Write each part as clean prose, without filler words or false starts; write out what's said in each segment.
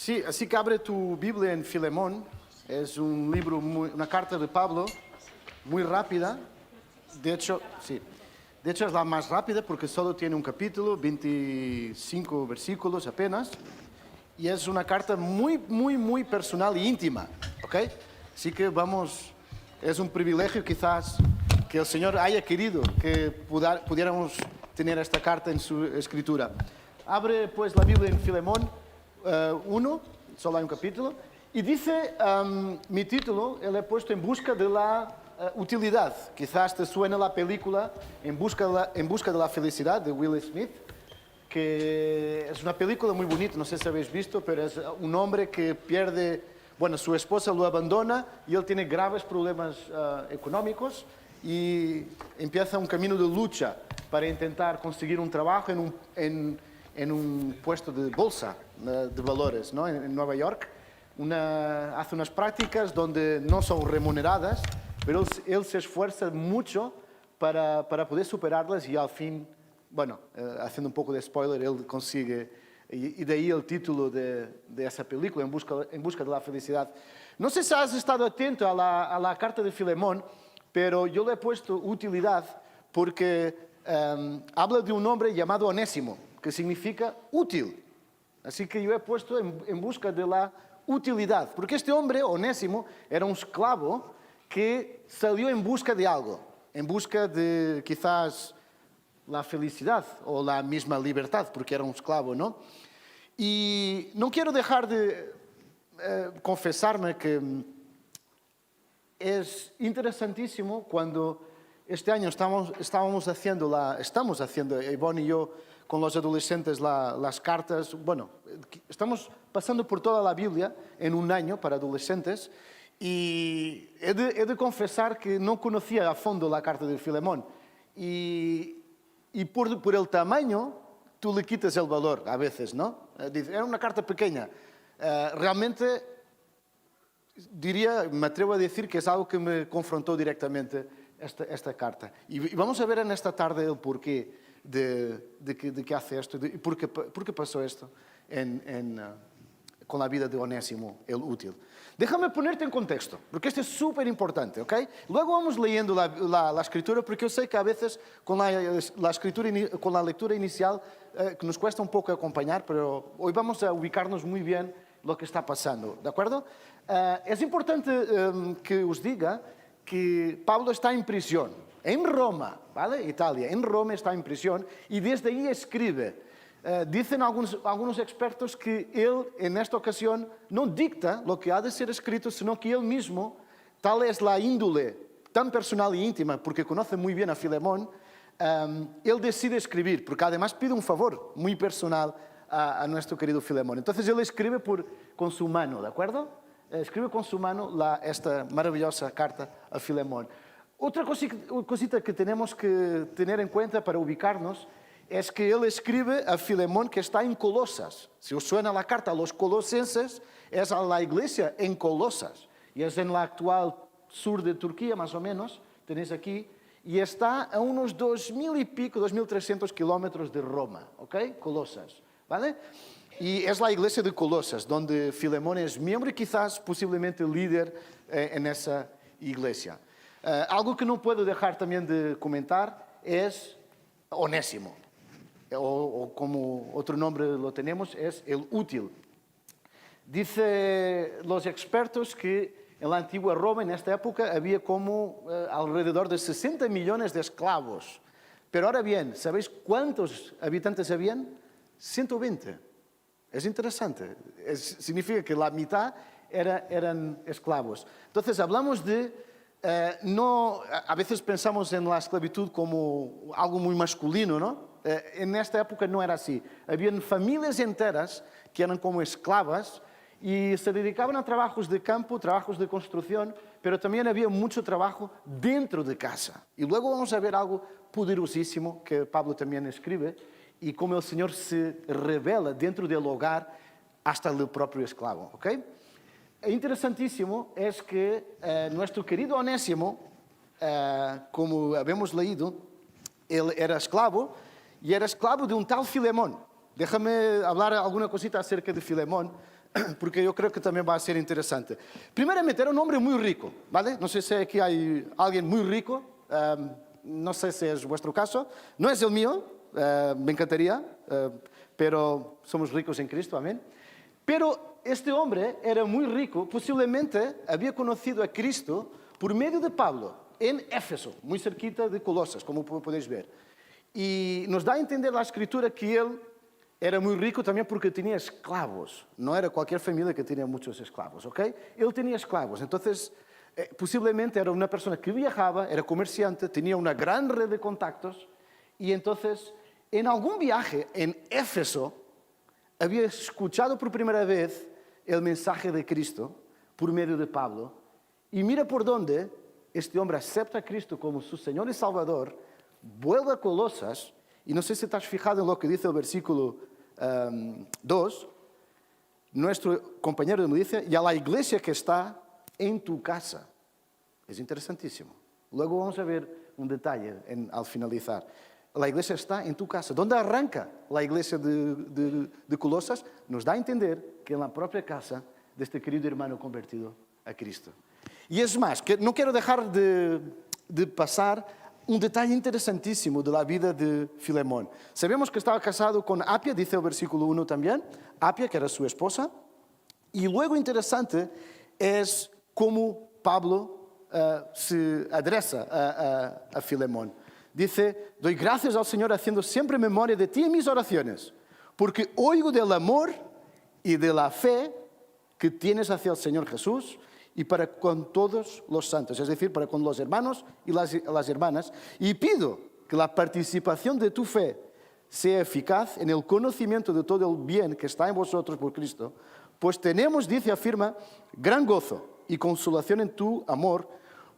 Sí, así que abre tu Biblia en Filemón. Es un libro, una carta de Pablo, muy rápida. De hecho, sí. De hecho es la más rápida porque solo tiene un capítulo, 25 versículos apenas. Y es una carta muy personal e íntima, ¿ok? Así que vamos, es un privilegio quizás que el Señor haya querido que pudiéramos tener esta carta en su escritura. Abre pues la Biblia en Filemón 1, solo hay un capítulo, y dice, mi título, le he puesto En busca de la utilidad. Quizás te suene la película En busca de la felicidad, de Will Smith, que es una película muy bonita, no sé si habéis visto, pero es un hombre que pierde, bueno, su esposa lo abandona y él tiene graves problemas económicos y empieza un camino de lucha para intentar conseguir un trabajo en un puesto de bolsa de valores, ¿no? En Nueva York. Hace unas prácticas donde no son remuneradas, pero él se esfuerza mucho para poder superarlas y al fin, bueno, haciendo un poco de spoiler, él consigue, y de ahí el título de esa película, En busca de la felicidad. No sé si has estado atento a la carta de Filemón, pero yo le he puesto utilidad porque habla de un hombre llamado Onésimo, que significa útil. Así que yo he puesto en busca de la utilidad, porque este hombre, Onésimo, era un esclavo que salió en busca de algo, en busca de quizás la felicidad o la misma libertad, porque era un esclavo, ¿no? Y no quiero dejar de confesarme que es interesantísimo cuando este año estamos haciendo, Ivonne y yo, con los adolescentes las cartas. Bueno, estamos pasando por toda la Biblia en un año para adolescentes y he de confesar que no conocía a fondo la carta de Filemón. Y por el tamaño, tú le quitas el valor a veces, ¿no? Era una carta pequeña. Realmente, me atrevo a decir que es algo que me confrontó directamente esta carta. Y vamos a ver en esta tarde el porqué de que hace esto, y por qué pasó esto con la vida de Onésimo, el útil. Déjame ponerte en contexto, porque esto es súper importante, ¿ok? Luego vamos leyendo la escritura, porque yo sé que a veces con la lectura inicial que nos cuesta un poco acompañar, pero hoy vamos a ubicarnos muy bien lo que está pasando, ¿de acuerdo? Es importante que os diga que Pablo está en prisión, en Roma, ¿vale? Italia, en Roma está en prisión y desde ahí escribe. Dicen algunos expertos que él en esta ocasión no dicta lo que ha de ser escrito, sino que él mismo, tal es la índole tan personal y íntima, porque conoce muy bien a Filemón, él decide escribir, porque además pide un favor muy personal a nuestro querido Filemón. Entonces él escribe con su mano, ¿de acuerdo? Escribe con su mano esta maravillosa carta a Filemón. Otra cosita que tenemos que tener en cuenta para ubicarnos es que él escribe a Filemón, que está en Colosas. Si os suena la carta a los colosenses, es a la iglesia en Colosas. Y es en la actual sur de Turquía, más o menos, tenéis aquí, y está a unos 2.000 y pico, 2.300 kilómetros de Roma, ¿ok? Colosas, ¿vale? Y es la iglesia de Colosas, donde Filemón es miembro y quizás posiblemente líder en esa iglesia. Algo que no puedo dejar también de comentar es Onésimo, o como otro nombre lo tenemos, es el útil. Dice los expertos que en la antigua Roma, en esta época, había como alrededor de 60 millones de esclavos. Pero ahora bien, ¿sabéis cuántos habitantes habían? 120. Es interesante. Significa que la mitad eran esclavos. Entonces, hablamos de... a veces pensamos en la esclavitud como algo muy masculino, ¿no? En esta época no era así. Habían familias enteras que eran como esclavas y se dedicaban a trabajos de campo, trabajos de construcción, pero también había mucho trabajo dentro de casa. Y luego vamos a ver algo poderosísimo que Pablo también escribe y cómo el Señor se revela dentro del hogar hasta el propio esclavo, ¿ok? Interesantísimo es que nuestro querido Onésimo, como habíamos leído, él era esclavo y era esclavo de un tal Filemón. Déjame hablar alguna cosita acerca de Filemón. porque yo creo que también va a ser interesante. Primeramente, era un hombre muy rico, ¿vale? No sé si aquí hay alguien muy rico, no sé si es vuestro caso, no es el mío, me encantaría, pero somos ricos en Cristo, amén. Pero este hombre era muy rico, posiblemente había conocido a Cristo por medio de Pablo, en Éfeso, muy cerquita de Colosas, como podéis ver. Y nos da a entender la Escritura que él era muy rico también porque tenía esclavos. No era cualquier familia que tenía muchos esclavos, ¿ok? Él tenía esclavos. Entonces, posiblemente era una persona que viajaba, era comerciante, tenía una gran red de contactos. Y entonces, en algún viaje en Éfeso, había escuchado por primera vez el mensaje de Cristo por medio de Pablo. Y mira por dónde este hombre acepta a Cristo como su Señor y Salvador, vuelve a Colosas, y no sé si te has fijado en lo que dice el versículo 2, nuestro compañero me dice, y a la iglesia que está en tu casa. Es interesantísimo. Luego vamos a ver un detalle al finalizar. La iglesia está en tu casa. ¿Dónde arranca la iglesia de Colosas? Nos da a entender que en la propia casa de este querido hermano convertido a Cristo. Y es más, que no quiero dejar de pasar un detalle interesantísimo de la vida de Filemón. Sabemos que estaba casado con Apia, dice el versículo 1 también, Apia, que era su esposa. Y luego interesante es cómo Pablo se adresa a Filemón. Dice, doy gracias al Señor haciendo siempre memoria de ti en mis oraciones, porque oigo del amor y de la fe que tienes hacia el Señor Jesús y para con todos los santos, es decir, para con los hermanos y las hermanas, y pido que la participación de tu fe sea eficaz en el conocimiento de todo el bien que está en vosotros por Cristo, pues tenemos, dice, afirma, gran gozo y consolación en tu amor,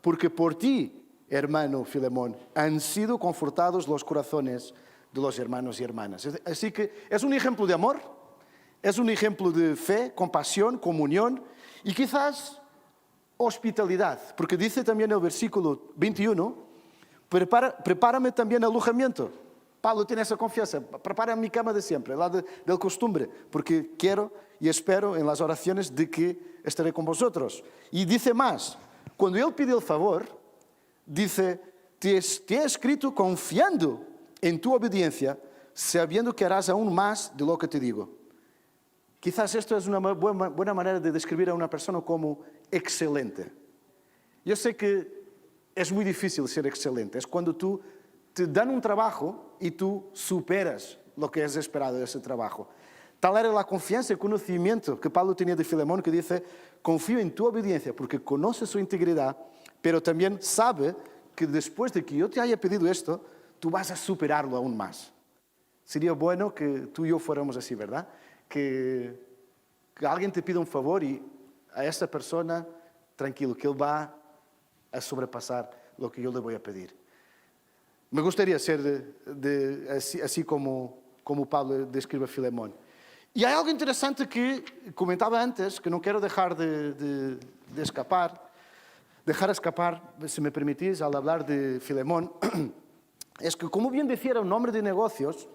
porque por ti, hermano Filemón, han sido confortados los corazones de los hermanos y hermanas. Así que es un ejemplo de amor, es un ejemplo de fe, compasión, comunión y quizás hospitalidad, porque dice también el versículo 21, prepárame también alojamiento. Pablo tiene esa confianza, prepara mi cama de siempre, la del costumbre, porque quiero y espero en las oraciones de que estaré con vosotros. Y dice más, cuando él pide el favor, dice, te he escrito confiando en tu obediencia, sabiendo que harás aún más de lo que te digo. Quizás esto es una buena manera de describir a una persona como excelente. Yo sé que es muy difícil ser excelente. Es cuando tú te dan un trabajo y tú superas lo que es esperado de ese trabajo. Tal era la confianza y conocimiento que Pablo tenía de Filemón, que dice, confío en tu obediencia porque conoce su integridad, pero también sabe que después de que yo te haya pedido esto, tú vas a superarlo aún más. Sería bueno que tú y yo fuéramos así, ¿verdad? Que alguien te pida un favor y a esa persona, tranquilo, que él va a sobrepasar lo que yo le voy a pedir. Me gustaría ser así como Pablo describe a Filemón. Y hay algo interesante que comentaba antes, que no quiero dejar de dejar escapar, si me permitís, al hablar de Filemón, es que, como bien decía, era un hombre de negocios,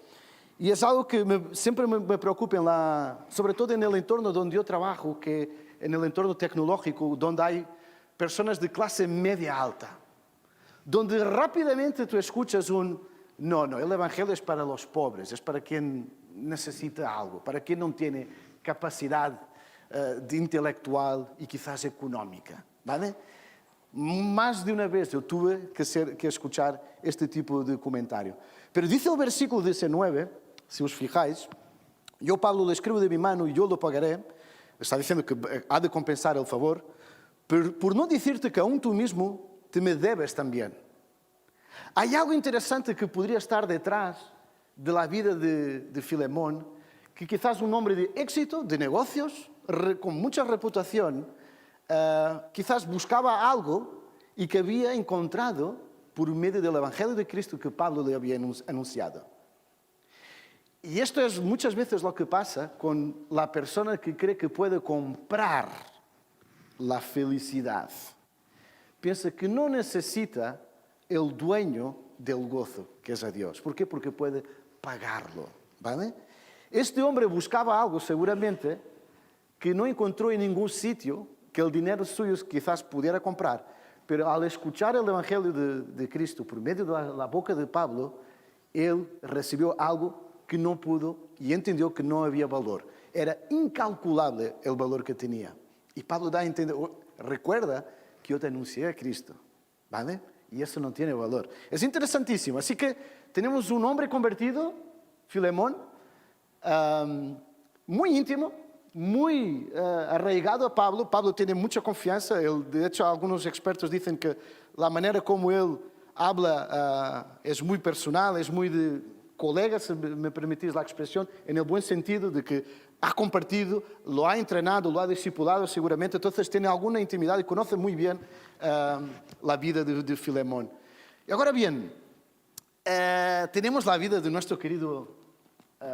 y es algo que siempre me preocupa, sobre todo en el entorno donde yo trabajo, que en el entorno tecnológico, donde hay personas de clase media alta, donde rápidamente tú escuchas no, el Evangelio es para los pobres, es para quien necesita algo, para quien no tiene capacidad intelectual y quizás económica, ¿vale? Más de una vez yo tuve que escuchar este tipo de comentario. Pero dice el versículo 19, si os fijáis, yo, Pablo, lo escribo de mi mano y yo lo pagaré. Está diciendo que ha de compensar el favor, pero por no decirte que aún tú mismo te me debes también. Hay algo interesante que podría estar detrás de la vida de Filemón, que quizás un hombre de éxito, de negocios, con mucha reputación, quizás buscaba algo y que había encontrado por medio del Evangelio de Cristo que Pablo le había anunciado. Y esto es muchas veces lo que pasa con la persona que cree que puede comprar la felicidad. Piensa que no necesita el dueño del gozo, que es a Dios. ¿Por qué? Porque puede pagarlo, ¿vale? Este hombre buscaba algo seguramente que no encontró en ningún sitio que el dinero suyo quizás pudiera comprar, pero al escuchar el Evangelio de Cristo por medio de la boca de Pablo, él recibió algo que no pudo y entendió que no había valor. Era incalculable el valor que tenía. Y Pablo da a entender, recuerda que yo te anuncié a Cristo, ¿vale? Y eso no tiene valor. Es interesantísimo. Así que tenemos un hombre convertido, Filemón, muy íntimo, muy arraigado a Pablo. Pablo tiene mucha confianza. De hecho, algunos expertos dicen que la manera como él habla es muy personal, es muy de colega, si me permitís la expresión, en el buen sentido de que ha compartido, lo ha entrenado, lo ha discipulado seguramente. Entonces tiene alguna intimidad y conoce muy bien la vida de Filemón. Y ahora bien, tenemos la vida de nuestro querido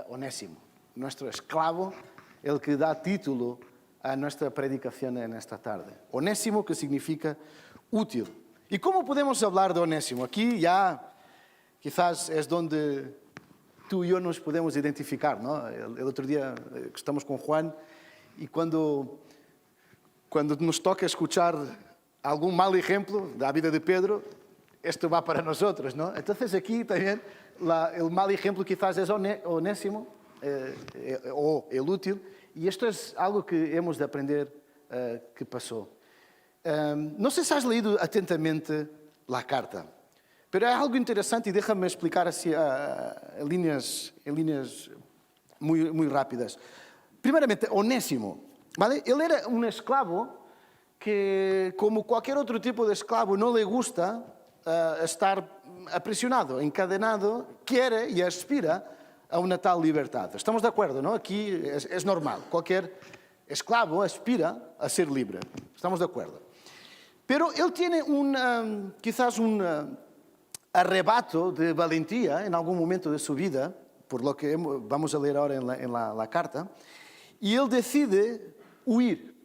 Onésimo, nuestro esclavo, el que da título a nuestra predicación en esta tarde. Onésimo, que significa útil. ¿Y cómo podemos hablar de Onésimo? Aquí ya quizás es donde tú y yo nos podemos identificar, ¿no? El otro día estamos con Juan y cuando nos toca escuchar algún mal ejemplo de la vida de Pedro, esto va para nosotros, ¿no? Entonces aquí también el mal ejemplo quizás es Onésimo, o el útil, y esto es algo que hemos de aprender que pasó. No sé si has leído atentamente la carta, pero hay algo interesante y déjame explicar así en líneas muy, muy rápidas. Primeramente, Onésimo, ¿vale? Él era un esclavo que, como cualquier otro tipo de esclavo, no le gusta estar aprisionado, encadenado, quiere y aspira a una tal libertad. ¿Estamos de acuerdo, no? Aquí es normal. Cualquier esclavo aspira a ser libre. ¿Estamos de acuerdo? Pero él tiene quizás un arrebato de valentía en algún momento de su vida, por lo que vamos a leer ahora en la carta, y él decide huir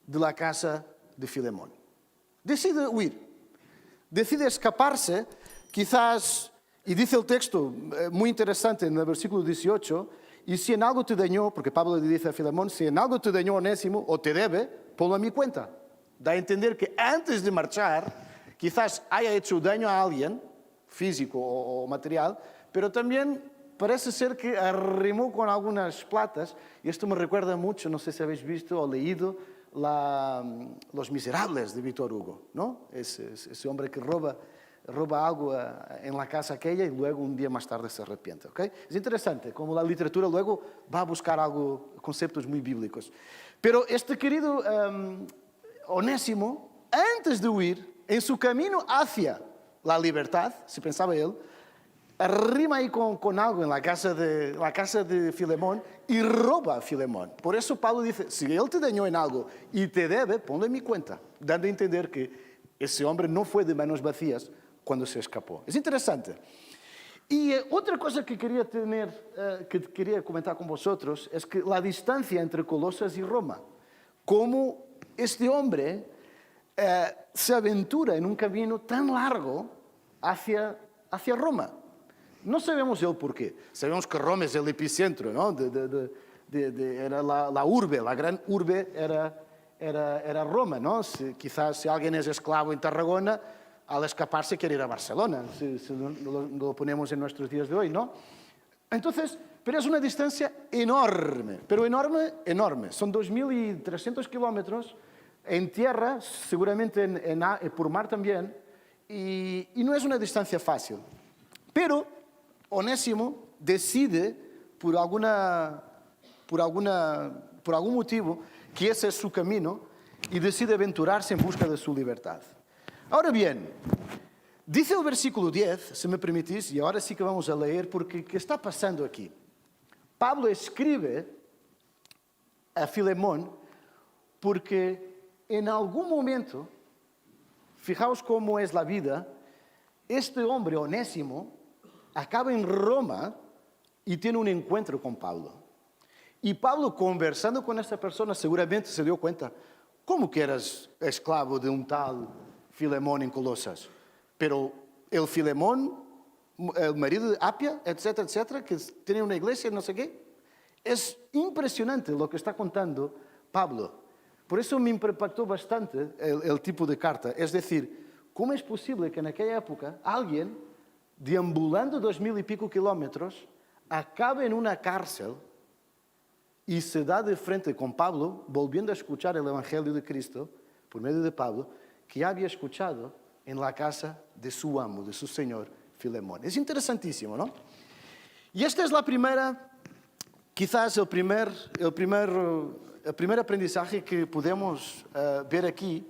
de la casa de Filemón. Decide huir. Decide escaparse, quizás, y dice el texto muy interesante en el versículo 18, y si en algo te dañó, porque Pablo le dice a Filemón, si en algo te dañó Onésimo o te debe, ponlo a mi cuenta. Da a entender que antes de marchar, quizás haya hecho daño a alguien, físico o material, pero también parece ser que arrimó con algunas platas, y esto me recuerda mucho, no sé si habéis visto o leído, Los Miserables de Víctor Hugo, ¿no? Ese hombre que roba algo en la casa aquella y luego un día más tarde se arrepiente, ¿ok? Es interesante cómo la literatura luego va a buscar conceptos muy bíblicos. Pero este querido Onésimo, antes de huir, en su camino hacia la libertad, se pensaba él, arrima ahí con algo en la casa de Filemón y roba a Filemón. Por eso Pablo dice, si él te dañó en algo y te debe, ponlo en mi cuenta, dando a entender que ese hombre no fue de manos vacías cuando se escapó. Es interesante. Y otra cosa que quería comentar con vosotros es que la distancia entre Colosas y Roma, cómo este hombre se aventura en un camino tan largo hacia Roma. No sabemos el por qué. Sabemos que Roma es el epicentro, ¿no? Era la urbe, la gran urbe era Roma, ¿no? Quizás si alguien es esclavo en Tarragona, al escaparse quiere ir a Barcelona, si lo ponemos en nuestros días de hoy, ¿no? Entonces, pero es una distancia enorme, pero enorme, enorme. Son 2.300 kilómetros en tierra, seguramente por mar también, y no es una distancia fácil. Pero Onésimo decide, por algún motivo, que ese es su camino, y decide aventurarse en busca de su libertad. Ahora bien, dice el versículo 10, si me permitís, y ahora sí que vamos a leer, porque ¿qué está pasando aquí? Pablo escribe a Filemón porque en algún momento, fijaos cómo es la vida, este hombre, Onésimo, acaba en Roma y tiene un encuentro con Pablo. Y Pablo, conversando con esta persona, seguramente se dio cuenta, ¿cómo que eras esclavo de un tal Filemón en Colosas? Pero el Filemón, el marido de Apia, etcétera, etcétera, que tiene una iglesia, no sé qué, es impresionante lo que está contando Pablo. Por eso me impactó bastante el tipo de carta. Es decir, ¿cómo es posible que en aquella época alguien, deambulando 2000 y pico kilómetros, acabe en una cárcel y se da de frente con Pablo, volviendo a escuchar el Evangelio de Cristo, por medio de Pablo, que ya había escuchado en la casa de su amo, de su señor Filemón? Es interesantísimo, ¿no? Y esta es la primera, quizás el primer aprendizaje que podemos ver aquí,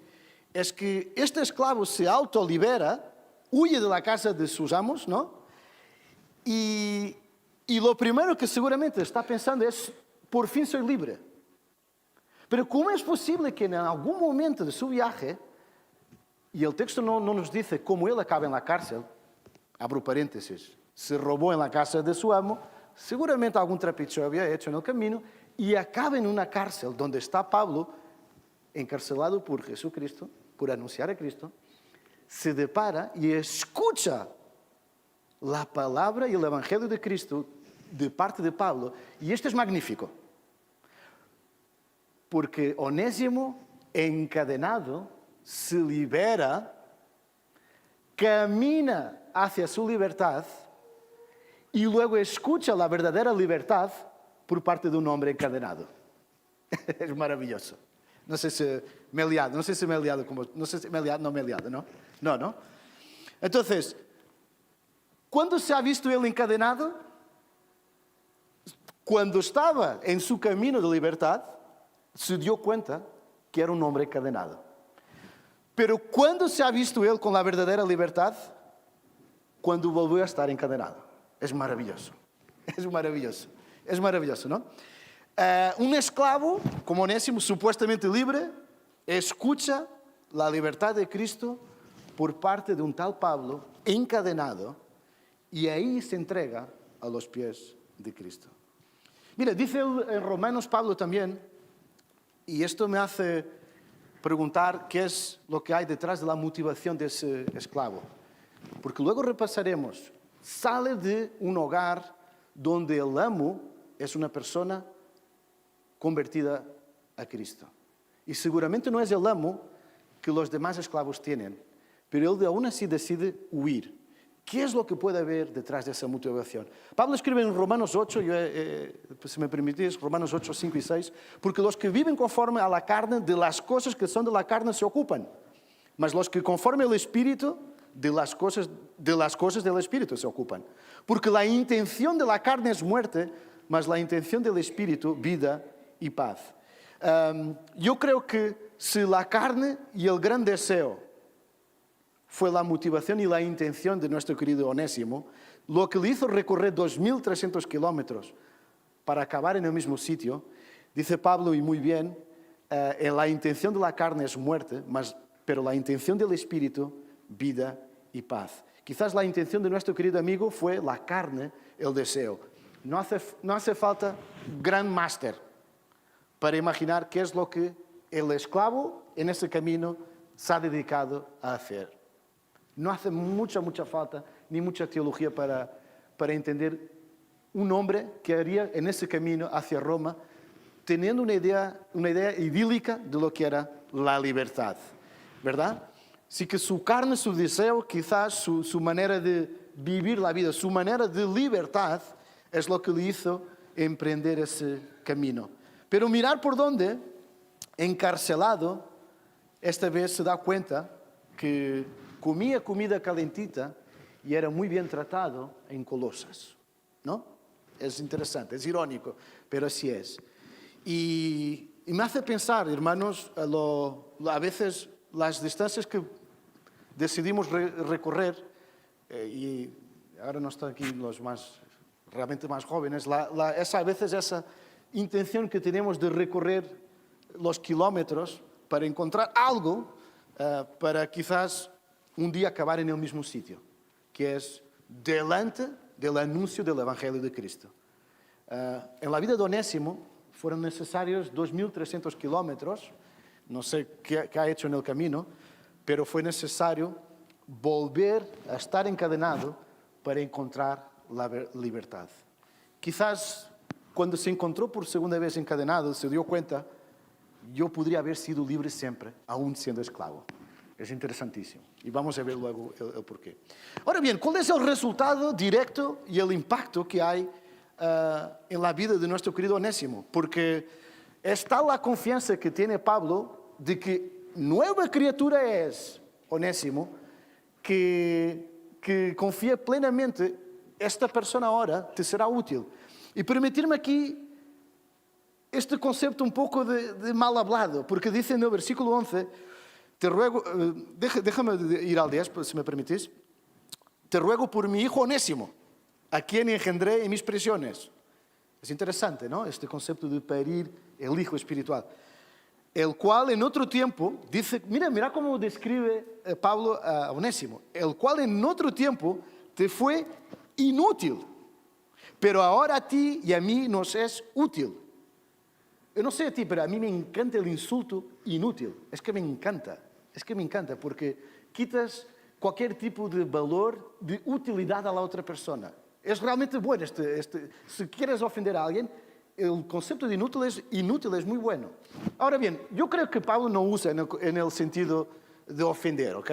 es que este esclavo se autolibera, huye de la casa de sus amos, ¿no? Y lo primero que seguramente está pensando es, por fin soy libre. Pero ¿cómo es posible que en algún momento de su viaje, y el texto no nos dice cómo él acaba en la cárcel, abro paréntesis, se robó en la casa de su amo, seguramente algún trapiche había hecho en el camino, y acaba en una cárcel donde está Pablo, encarcelado por Jesucristo, por anunciar a Cristo, se depara y escucha la palabra y el Evangelio de Cristo de parte de Pablo. Y esto es magnífico, porque Onésimo, encadenado, se libera, camina hacia su libertad y luego escucha la verdadera libertad por parte de un hombre encadenado. Es maravilloso. No sé si me he liado, ¿no? No. Entonces, ¿cuándo se ha visto él encadenado? Cuando estaba en su camino de libertad, se dio cuenta que era un hombre encadenado. Pero ¿cuándo se ha visto él con la verdadera libertad? Cuando volvió a estar encadenado. Es maravilloso. Es maravilloso, ¿no? Un esclavo, como Onésimo, supuestamente libre, escucha la libertad de Cristo por parte de un tal Pablo, encadenado, y ahí se entrega a los pies de Cristo. Mira, dice en Romanos Pablo también, y esto me hace preguntar qué es lo que hay detrás de la motivación de ese esclavo. Porque luego repasaremos, sale de un hogar donde el amo es una persona convertida a Cristo. Y seguramente no es el amo que los demás esclavos tienen, pero él aún así decide huir. ¿Qué es lo que puede haber detrás de esa motivación? Pablo escribe en Romanos 8, si me permitís, Romanos 8, 5 y 6, porque los que viven conforme a la carne, de las cosas que son de la carne se ocupan, mas los que conforme al Espíritu, de las cosas del Espíritu se ocupan. Porque la intención de la carne es muerte, mas la intención del Espíritu, vida y paz. Yo creo que si la carne y el gran deseo fue la motivación y la intención de nuestro querido Onésimo, lo que le hizo recorrer 2.300 kilómetros para acabar en el mismo sitio, dice Pablo, y muy bien, la intención de la carne es muerte, pero la intención del Espíritu, vida y paz. Quizás la intención de nuestro querido amigo fue la carne, el deseo. No hace falta gran máster para imaginar qué es lo que el esclavo en ese camino se ha dedicado a hacer. No hace mucha falta ni mucha teología para entender un hombre que haría en ese camino hacia Roma, teniendo una idea idílica de lo que era la libertad, ¿verdad? Así que su carne, su deseo, quizás su manera de vivir la vida, su manera de libertad, es lo que le hizo emprender ese camino. Pero mirar por dónde, encarcelado, esta vez se da cuenta que comía comida calentita y era muy bien tratado en Colosas, ¿no? Es interesante, es irónico, pero así es. Y me hace pensar, hermanos, a veces las distancias que decidimos recorrer, y ahora no están aquí los realmente más jóvenes, a veces esa intención que tenemos de recorrer los kilómetros para encontrar algo, para quizás un día acabar en el mismo sitio, que es delante del anuncio del Evangelio de Cristo. En la vida de Onésimo fueron necesarios 2.300 kilómetros, no sé qué ha hecho en el camino, pero fue necesario volver a estar encadenado para encontrar la libertad. Quizás cuando se encontró por segunda vez encadenado se dio cuenta yo podría haber sido libre siempre, aún siendo esclavo. Es interesantísimo. Y vamos a ver luego el porqué. Ahora bien, ¿cuál es el resultado directo y el impacto que hay en la vida de nuestro querido Onésimo? Porque es tal la confianza que tiene Pablo de que nueva criatura es Onésimo, que confía plenamente, esta persona ahora te será útil. Y permitirme aquí este concepto un poco de mal hablado, porque dice en el versículo 11, te ruego, déjame ir al 10, si me permitís, te ruego por mi hijo Onésimo, a quien engendré en mis prisiones. Es interesante, ¿no? Este concepto de parir el hijo espiritual. El cual en otro tiempo, dice, mira cómo describe Pablo a Onésimo, el cual en otro tiempo te fue inútil, pero ahora a ti y a mí nos es útil. Yo no sé a ti, pero a mí me encanta el insulto inútil. Es que me encanta, porque quitas cualquier tipo de valor, de utilidad a la otra persona. Es realmente bueno. Si quieres ofender a alguien, el concepto de inútil es muy bueno. Ahora bien, yo creo que Pablo no usa en el sentido de ofender, ¿ok?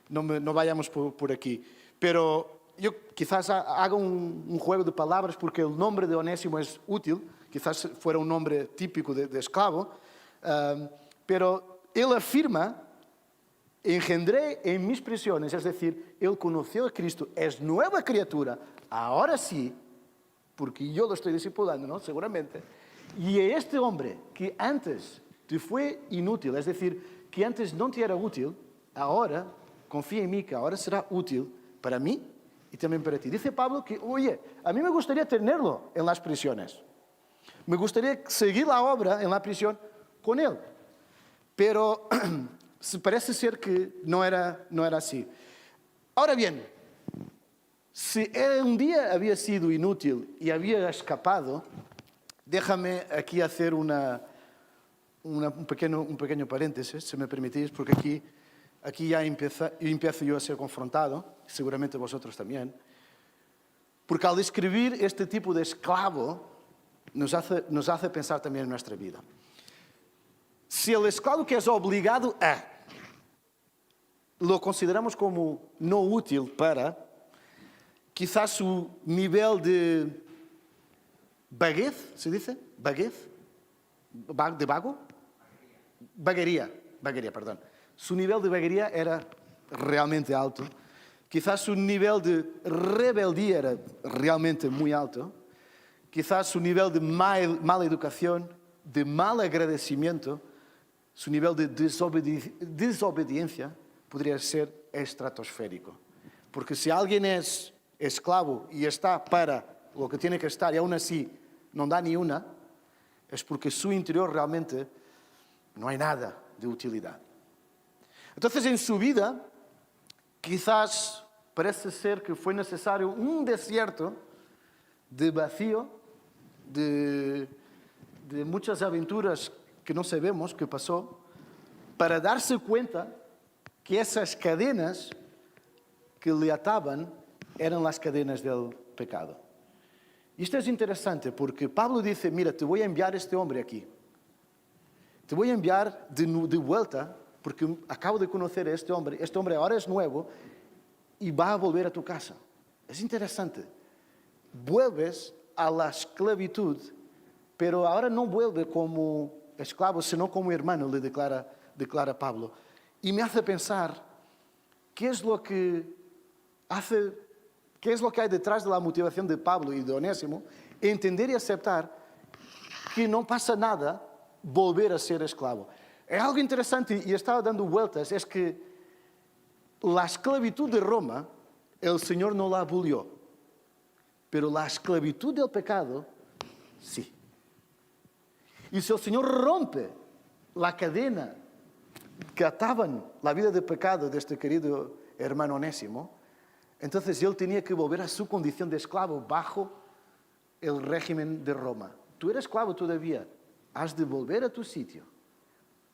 No vayamos por aquí. Pero yo quizás haga un juego de palabras porque el nombre de Onésimo es útil. Quizás fuera un nombre típico de esclavo. Pero él afirma, engendré en mis prisiones, es decir, él conoció a Cristo, es nueva criatura, ahora sí, porque yo lo estoy discipulando, ¿no? Seguramente. Y este hombre que antes te fue inútil, es decir, que antes no te era útil, ahora confía en mí que ahora será útil para mí y también para ti. Dice Pablo que, oye, a mí me gustaría tenerlo en las prisiones. Me gustaría seguir la obra en la prisión con él. Pero parece ser que no era así. Ahora bien, si él un día había sido inútil y había escapado, déjame aquí hacer un pequeño paréntesis, si me permitís, porque aquí ya empiezo yo a ser confrontado, seguramente vosotros también, porque al describir este tipo de esclavo, nos hace pensar también en nuestra vida. Si el esclavo que es obligado lo consideramos como no útil para, quizás su nivel de vaguez, ¿se dice? ¿Vaguez? ¿De vago? Vaguería, perdón. Su nivel de vaguería era realmente alto. Quizás su nivel de rebeldía era realmente muy alto. Quizás su nivel de mala educación, de mal agradecimiento, su nivel de desobediencia podría ser estratosférico. Porque si alguien es esclavo y está para lo que tiene que estar y aún así no da ni una, es porque su interior realmente no hay nada de utilidad. Entonces en su vida quizás parece ser que fue necesario un desierto de vacío, de muchas aventuras que no sabemos qué pasó, para darse cuenta que esas cadenas que le ataban eran las cadenas del pecado. Y esto es interesante porque Pablo dice, mira, te voy a enviar este hombre aquí. Te voy a enviar de vuelta porque acabo de conocer a este hombre ahora es nuevo y va a volver a tu casa. Es interesante. Vuelves a la esclavitud, pero ahora no vuelve como esclavo, sino como hermano, le declara Pablo. Y me hace pensar, ¿qué es lo que hay detrás de la motivación de Pablo y de Onésimo? Entender y aceptar que no pasa nada volver a ser esclavo. Es algo interesante y estaba dando vueltas, es que la esclavitud de Roma, el Señor no la abolió, pero la esclavitud del pecado, sí. Y si el Señor rompe la cadena que ataban la vida de pecado de este querido hermano Onésimo, entonces él tenía que volver a su condición de esclavo bajo el régimen de Roma. Tú eres esclavo todavía, has de volver a tu sitio,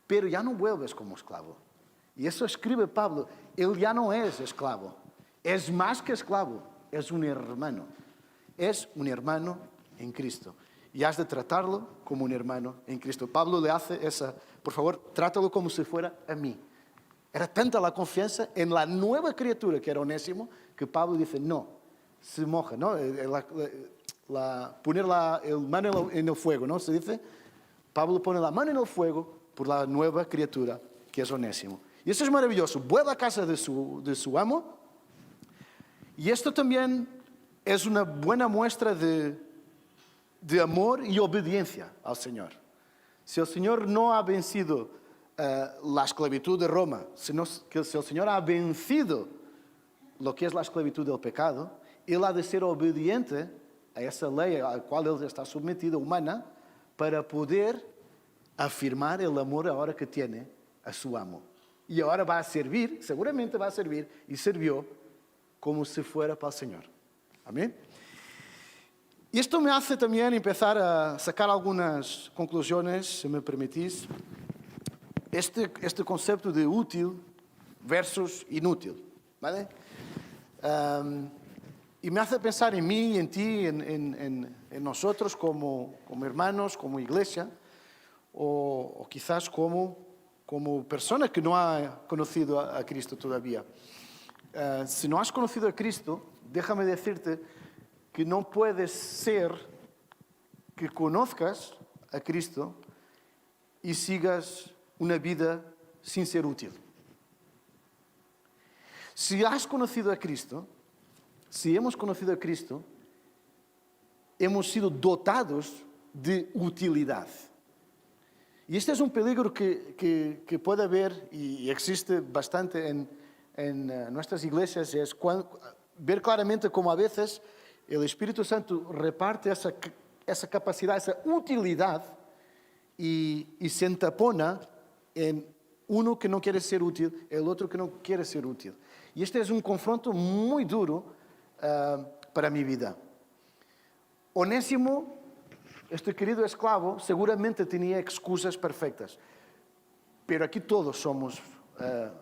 pero ya no vuelves como esclavo. Y eso escribe Pablo, él ya no es esclavo, es más que esclavo, es un hermano. Es un hermano en Cristo. y has de tratarlo como un hermano en Cristo. Pablo le hace esa, por favor, trátalo como si fuera a mí. Era tanta la confianza en la nueva criatura que era Onésimo, que Pablo dice, no, se moja, ¿no? Poner la mano en el fuego, ¿no? Se dice, Pablo pone la mano en el fuego por la nueva criatura que es Onésimo. Y eso es maravilloso. Vuelve a casa de su amo. Y esto también es una buena muestra de amor y obediencia al Señor. Si el Señor no ha vencido la esclavitud de Roma, si el Señor ha vencido lo que es la esclavitud del pecado, Él ha de ser obediente a esa ley a la cual Él está sometido, humana, para poder afirmar el amor ahora que tiene a su amo. Y ahora va a servir, seguramente va a servir, y sirvió como si fuera para el Señor. Amén. Y esto me hace también empezar a sacar algunas conclusiones, si me permitís. Este concepto de útil versus inútil, ¿vale? Y me hace pensar en mí, en ti, en nosotros como hermanos, como iglesia, o quizás como persona que no ha conocido a Cristo todavía. Si no has conocido a Cristo, déjame decirte que no puedes ser que conozcas a Cristo y sigas una vida sin ser útil. Si has conocido a Cristo, si hemos conocido a Cristo, hemos sido dotados de utilidad. Y este es un peligro que puede haber y existe bastante en nuestras iglesias, es ver claramente cómo a veces el Espíritu Santo reparte esa capacidad, esa utilidad y se entapona en uno que no quiere ser útil, el otro que no quiere ser útil. Y este es un confronto muy duro para mi vida. Onésimo, este querido esclavo, seguramente tenía excusas perfectas, pero aquí todos somos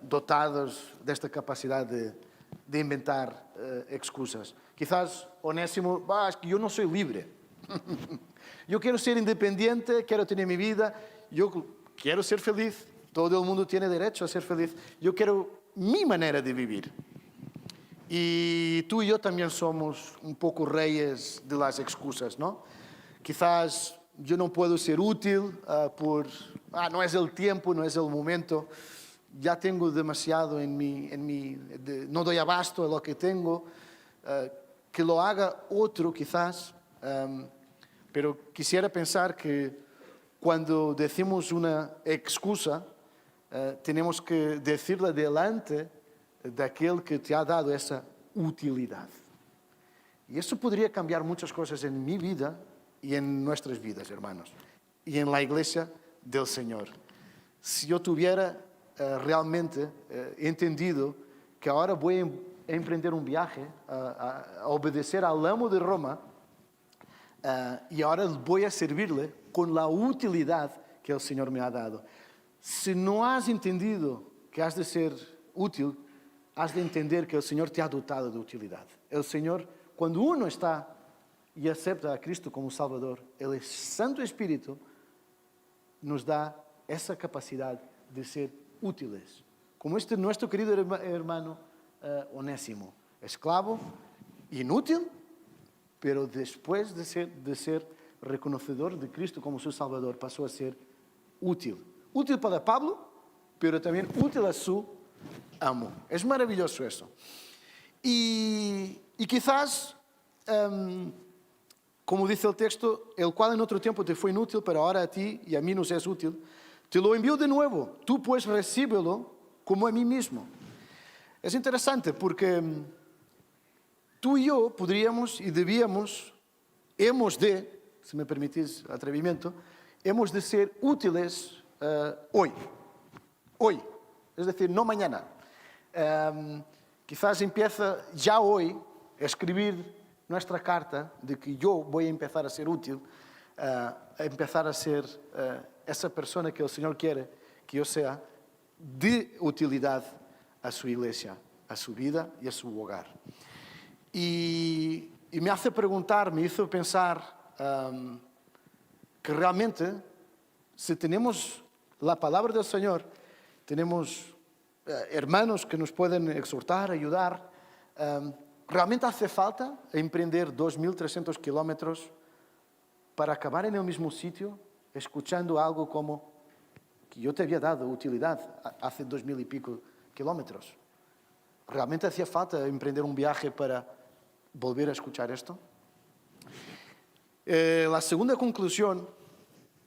dotados de esta capacidad de inventar excusas. Quizás Onésimo, es que yo no soy libre. Yo quiero ser independiente, quiero tener mi vida, yo quiero ser feliz. Todo el mundo tiene derecho a ser feliz. Yo quiero mi manera de vivir. Y tú y yo también somos un poco reyes de las excusas, ¿no? Quizás yo no puedo ser útil no es el tiempo, no es el momento. Ya tengo demasiado no doy abasto a lo que tengo. Que lo haga otro quizás. Pero quisiera pensar que cuando decimos una excusa, tenemos que decirla delante de aquel que te ha dado esa utilidad. Y eso podría cambiar muchas cosas en mi vida y en nuestras vidas, hermanos, y en la iglesia del Señor. Si yo tuviera realmente entendido que ahora voy a emprender un viaje a obedecer al amo de Roma, y ahora voy a servirle con la utilidad que el Señor me ha dado. Si no has entendido que has de ser útil, has de entender que el Señor te ha dotado de utilidad. El Señor, cuando uno está y acepta a Cristo como Salvador, el Santo Espíritu nos da esa capacidad de ser útiles. Como nuestro querido hermano Onésimo, esclavo, inútil, pero después de ser reconocedor de Cristo como su Salvador, pasó a ser útil. Útil para Pablo, pero también útil a su amo. Es maravilloso eso. Y quizás, como dice el texto, el cual en otro tiempo te fue inútil, pero ahora a ti y a mí nos es útil, te lo envío de nuevo. Tú pues recíbelo como a mí mismo. Es interesante porque tú y yo podríamos y debíamos, si me permitís atrevimiento, hemos de ser útiles hoy. Hoy. Es decir, no mañana. Quizás empieza ya hoy a escribir nuestra carta de que yo voy a empezar a ser útil, a empezar a ser esa persona que el Señor quiere que yo sea, de utilidad a su iglesia, a su vida y a su hogar. Y me hizo pensar que realmente, si tenemos la palabra del Señor, tenemos hermanos que nos pueden exhortar, ayudar, realmente hace falta emprender 2.300 kilómetros para acabar en el mismo sitio, escuchando algo como que yo te había dado utilidad hace 2.000 y pico kilómetros. ¿Realmente hacía falta emprender un viaje para volver a escuchar esto? La segunda conclusión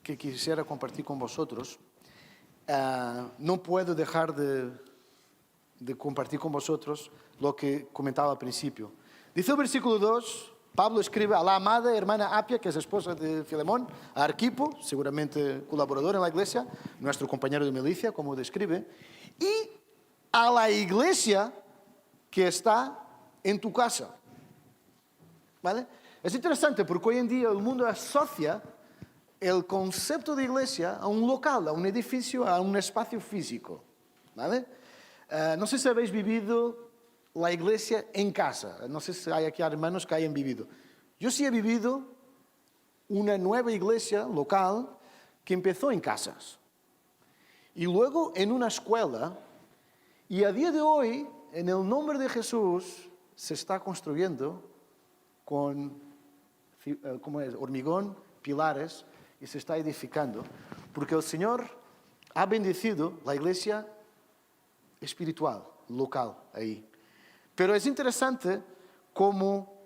que quisiera compartir con vosotros, no puedo dejar de compartir con vosotros lo que comentaba al principio. Dice el versículo 2, Pablo escribe a la amada hermana Apia, que es esposa de Filemón, a Arquipo, seguramente colaborador en la iglesia, nuestro compañero de milicia, como describe, y a la iglesia que está en tu casa. ¿Vale? Es interesante porque hoy en día el mundo asocia el concepto de iglesia a un local, a un edificio, a un espacio físico. ¿Vale? No sé si habéis vivido la iglesia en casa. No sé si hay aquí hermanos que hayan vivido. Yo sí he vivido una nueva iglesia local que empezó en casas. Y luego en una escuela. Y a día de hoy, en el nombre de Jesús, se está construyendo con hormigón, pilares, y se está edificando. Porque el Señor ha bendecido la iglesia espiritual, local, ahí. Pero es interesante cómo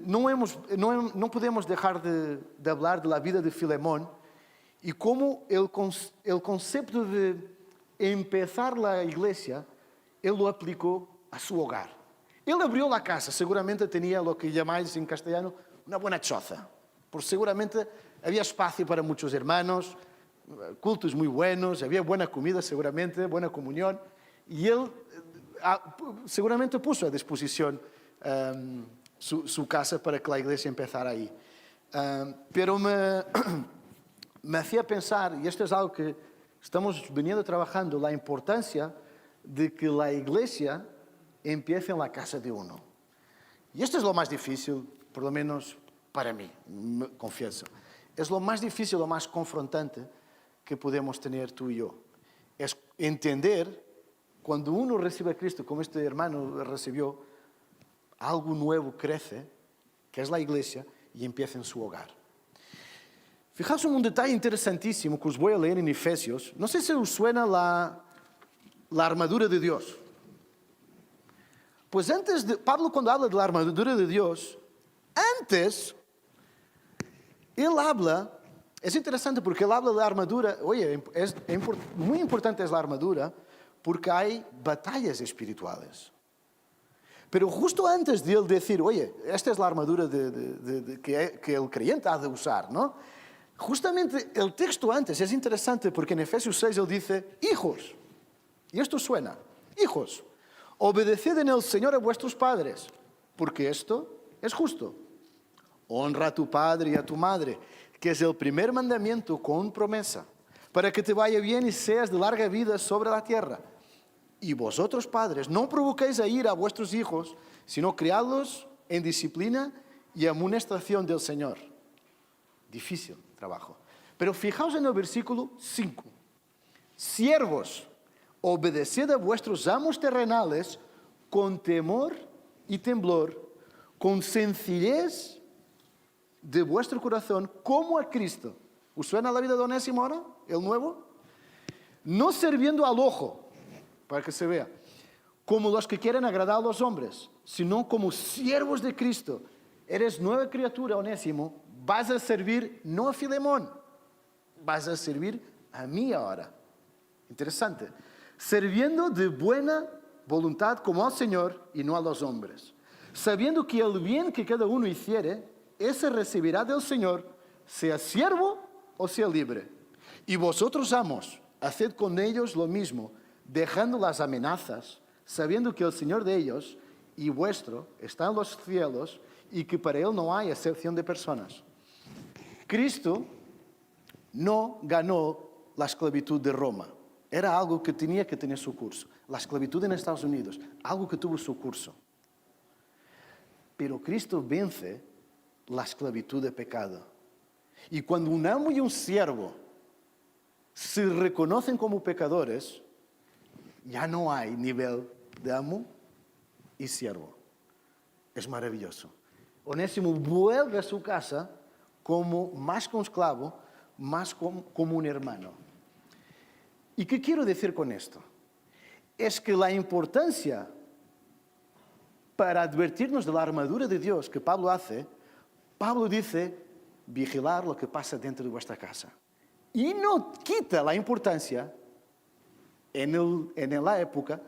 no podemos dejar de hablar de la vida de Filemón y cómo el concepto de empezar la iglesia, él lo aplicó a su hogar. Él abrió la casa, seguramente tenía lo que llamáis en castellano una buena choza, porque seguramente había espacio para muchos hermanos, cultos muy buenos, había buena comida seguramente, buena comunión, y él seguramente puso a disposición su casa para que la iglesia empezara ahí. Pero me hacía pensar, y esto es algo que estamos veniendo trabajando, la importancia de que la iglesia empiece en la casa de uno. Y esto es lo más difícil, por lo menos para mí, confieso. Es lo más difícil, lo más confrontante que podemos tener tú y yo. Es entender, cuando uno recibe a Cristo, como este hermano recibió, algo nuevo crece, que es la iglesia, y empieza en su hogar. Fijaos en un detalle interesantísimo que os voy a leer en Efesios. No sé si os suena la armadura de Dios. Pues Pablo cuando habla de la armadura de Dios, antes, él habla, es interesante porque él habla de la armadura, oye, muy importante es la armadura, porque hay batallas espirituales. Pero justo antes de él decir, oye, esta es la armadura que el creyente ha de usar, ¿no? Justamente el texto antes es interesante porque en Efesios 6 él dice, hijos, y esto suena, hijos, obedeced en el Señor a vuestros padres, porque esto es justo. Honra a tu padre y a tu madre, que es el primer mandamiento con promesa, para que te vaya bien y seas de larga vida sobre la tierra. Y vosotros, padres, no provoquéis a ira a vuestros hijos, sino criadlos en disciplina y amonestación del Señor. Difícil trabajo. Pero fijaos en el versículo 5. Siervos, obedeced a vuestros amos terrenales con temor y temblor, con sencillez de vuestro corazón, como a Cristo. ¿Os suena la vida de Onésimo ahora? ¿El nuevo? No sirviendo al ojo, para que se vea, como los que quieren agradar a los hombres, sino como siervos de Cristo. Eres nueva criatura, Onésimo, vas a servir no a Filemón, vas a servir a mí ahora. Interesante. Sirviendo de buena voluntad como al Señor y no a los hombres, sabiendo que el bien que cada uno hiciere, ese recibirá del Señor, sea siervo o sea libre. Y vosotros, amos, haced con ellos lo mismo, dejando las amenazas, sabiendo que el Señor de ellos y vuestro está en los cielos y que para Él no hay excepción de personas. Cristo no ganó la esclavitud de Roma. Era algo que tenía que tener su curso. La esclavitud en Estados Unidos, algo que tuvo su curso. Pero Cristo vence la esclavitud de pecado. Y cuando un amo y un siervo se reconocen como pecadores, ya no hay nivel de amo y siervo. Es maravilloso. Onésimo vuelve a su casa como más que un esclavo, más como un hermano. ¿Y qué quiero decir con esto? Es que la importancia para advertirnos de la armadura de Dios que Pablo hace, Pablo dice, vigilar lo que pasa dentro de vuestra casa. Y no quita la importancia en la época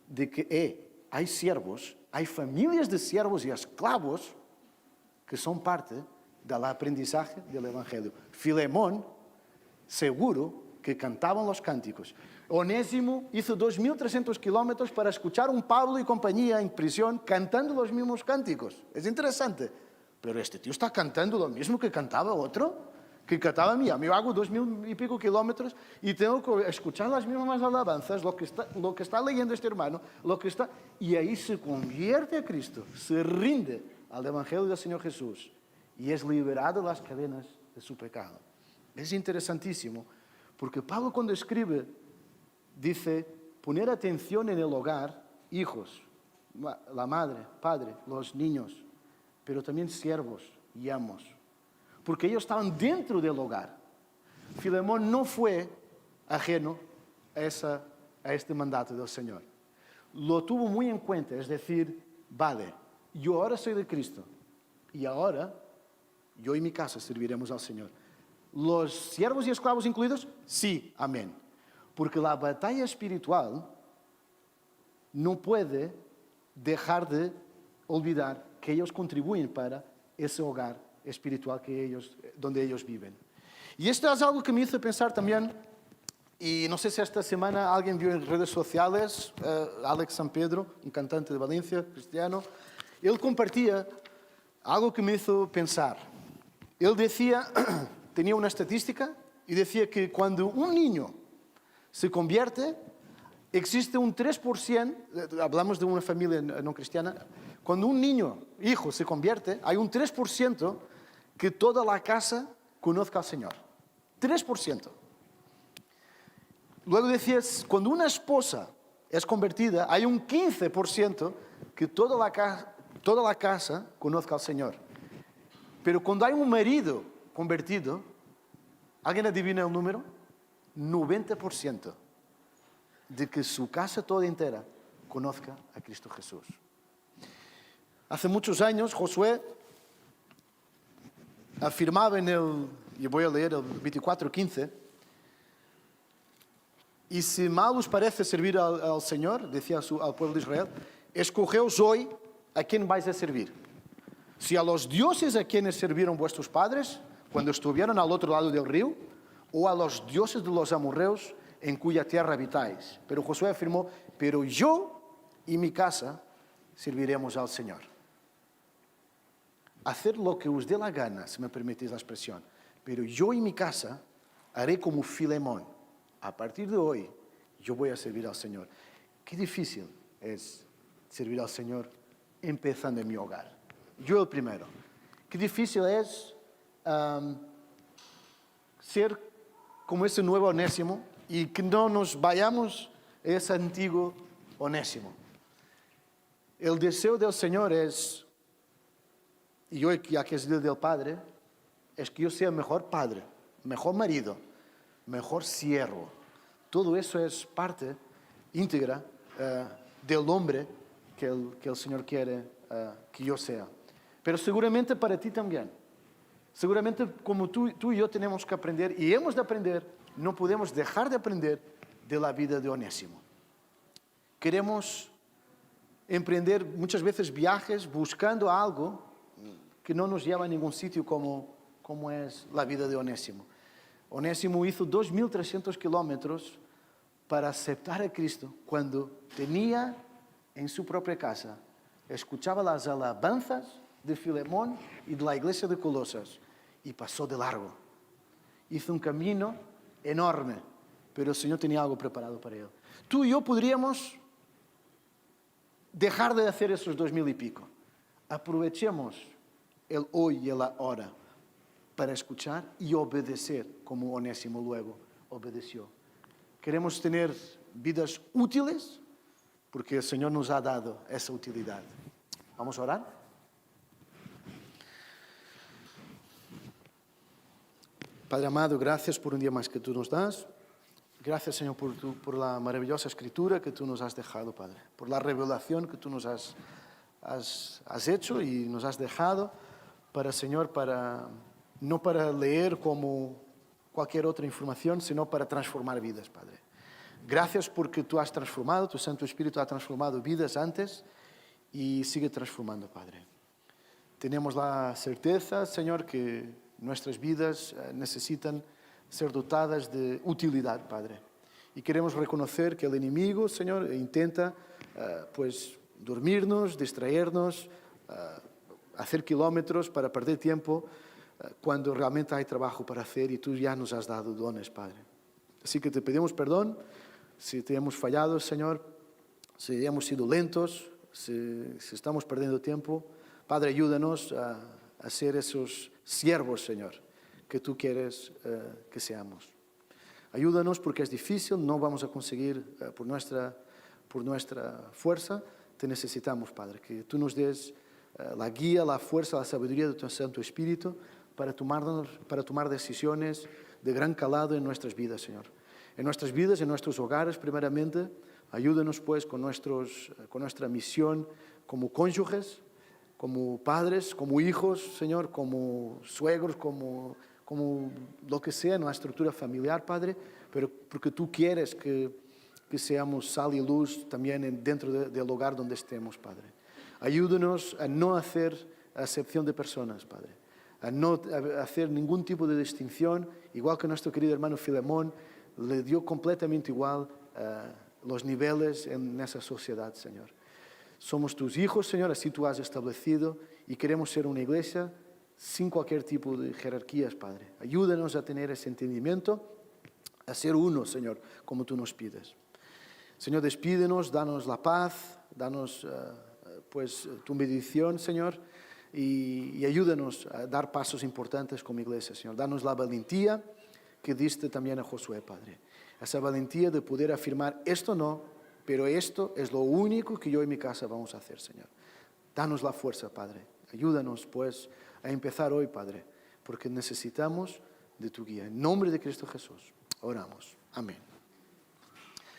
de que hay siervos, hay familias de siervos y esclavos que son parte del aprendizaje del Evangelio. Filemón, seguro que cantaban los cánticos. Onésimo hizo 2.300 kilómetros para escuchar a un Pablo y compañía en prisión cantando los mismos cánticos. Es interesante. Pero este tío está cantando lo mismo que cantaba otro, que cantaba a mí. A mí hago 2.000 y pico kilómetros y tengo que escuchar las mismas alabanzas, lo que está leyendo este hermano, y ahí se convierte a Cristo, se rinde al Evangelio del Señor Jesús y es liberado de las cadenas de su pecado. Es interesantísimo, porque Pablo cuando escribe dice, poner atención en el hogar, hijos, la madre, padre, los niños, pero también siervos y amos, porque ellos estaban dentro del hogar. Filemón no fue ajeno a este mandato del Señor. Lo tuvo muy en cuenta, es decir, vale, yo ahora soy de Cristo y ahora yo y mi casa serviremos al Señor. ¿Los siervos y esclavos incluidos? Sí, amén. Porque la batalla espiritual no puede dejar de olvidar que ellos contribuyen para ese hogar espiritual donde ellos viven. Y esto es algo que me hizo pensar también, y no sé si esta semana alguien vio en redes sociales, Alex San Pedro, un cantante de Valencia, cristiano, él compartía algo que me hizo pensar. Él decía, tenía una estadística, y decía que cuando un niño se convierte, existe un 3%, hablamos de una familia no cristiana, cuando un niño, hijo, se convierte, hay un 3% que toda la casa conozca al Señor. 3%. Luego decías, cuando una esposa es convertida, hay un 15% que toda la casa conozca al Señor. Pero cuando hay un marido convertido, ¿alguien adivina el número? 90% de que su casa toda entera conozca a Cristo Jesús. Hace muchos años, Josué afirmaba y voy a leer el 24:15, y si mal os parece servir al Señor, decía al pueblo de Israel, escogeos hoy a quién vais a servir. Si a los dioses a quienes sirvieron vuestros padres cuando estuvieron al otro lado del río, o a los dioses de los amorreos en cuya tierra habitáis. Pero Josué afirmó, pero yo y mi casa serviremos al Señor. Hacer lo que os dé la gana, si me permitís la expresión, pero yo y mi casa haré como Filemón. A partir de hoy, yo voy a servir al Señor. Qué difícil es servir al Señor empezando en mi hogar. Yo el primero. Qué difícil es ser como ese nuevo Onésimo y que no nos vayamos a ese antiguo Onésimo. El deseo del Señor es, y hoy ya que es el del Padre, es que yo sea mejor padre, mejor marido, mejor siervo. Todo eso es parte íntegra del hombre que el Señor quiere que yo sea. Pero seguramente para ti también. Seguramente como tú y yo tenemos que aprender, y hemos de aprender, no podemos dejar de aprender de la vida de Onésimo. Queremos emprender muchas veces viajes buscando algo que no nos lleva a ningún sitio como es la vida de Onésimo. Onésimo hizo 2.300 kilómetros para aceptar a Cristo cuando tenía en su propia casa, escuchaba las alabanzas de Filemón y de la iglesia de Colosas y pasó de largo. Hizo un camino enorme, pero el Señor tenía algo preparado para él. Tú y yo podríamos dejar de hacer esos 2.000 y pico. Aprovechemos el hoy y el ahora para escuchar y obedecer, como Onésimo luego obedeció. Queremos tener vidas útiles porque el Señor nos ha dado esa utilidad. ¿Vamos a orar? Padre amado, gracias por un día más que tú nos das. Gracias, Señor, por la maravillosa escritura que tú nos has dejado, Padre. Por la revelación que tú nos has hecho y nos has dejado para, Señor, no para leer como cualquier otra información, sino para transformar vidas, Padre. Gracias porque tú has transformado, tu Santo Espíritu ha transformado vidas antes y sigue transformando, Padre. Tenemos la certeza, Señor, que nuestras vidas necesitan ser dotadas de utilidad, Padre. Y queremos reconocer que el enemigo, Señor, intenta dormirnos, distraernos, hacer kilómetros para perder tiempo cuando realmente hay trabajo para hacer y tú ya nos has dado dones, Padre. Así que te pedimos perdón si te hemos fallado, Señor, si hemos sido lentos, si estamos perdiendo tiempo. Padre, ayúdanos a ser esos siervos, Señor, que tú quieres que seamos. Ayúdanos porque es difícil, no vamos a conseguir por nuestra fuerza. Te necesitamos, Padre, que tú nos des la guía, la fuerza, la sabiduría de tu Santo Espíritu para tomar decisiones de gran calado en nuestras vidas, Señor. En nuestras vidas, en nuestros hogares, primeramente, ayúdanos pues con nuestra misión como cónyuges, como padres, como hijos, Señor, como suegros, como lo que sea, nuestra estructura familiar, Padre, pero porque tú quieres que seamos sal y luz también dentro del hogar donde estemos, Padre. Ayúdanos a no hacer acepción de personas, Padre, a no hacer ningún tipo de distinción, igual que nuestro querido hermano Filemón le dio completamente igual los niveles en esa sociedad, Señor. Somos tus hijos, Señor, así tú has establecido y queremos ser una iglesia sin cualquier tipo de jerarquías, Padre. Ayúdanos a tener ese entendimiento, a ser uno, Señor, como tú nos pides. Señor, despídenos, danos la paz, danos tu bendición, Señor, y ayúdanos a dar pasos importantes como iglesia, Señor. Danos la valentía que diste también a Josué, Padre. Esa valentía de poder afirmar, esto no, pero esto es lo único que yo y mi casa vamos a hacer, Señor. Danos la fuerza, Padre. Ayúdanos, pues, a empezar hoy, Padre, porque necesitamos de tu guía. En nombre de Cristo Jesús, oramos. Amén.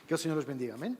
Que el Señor los bendiga. Amén.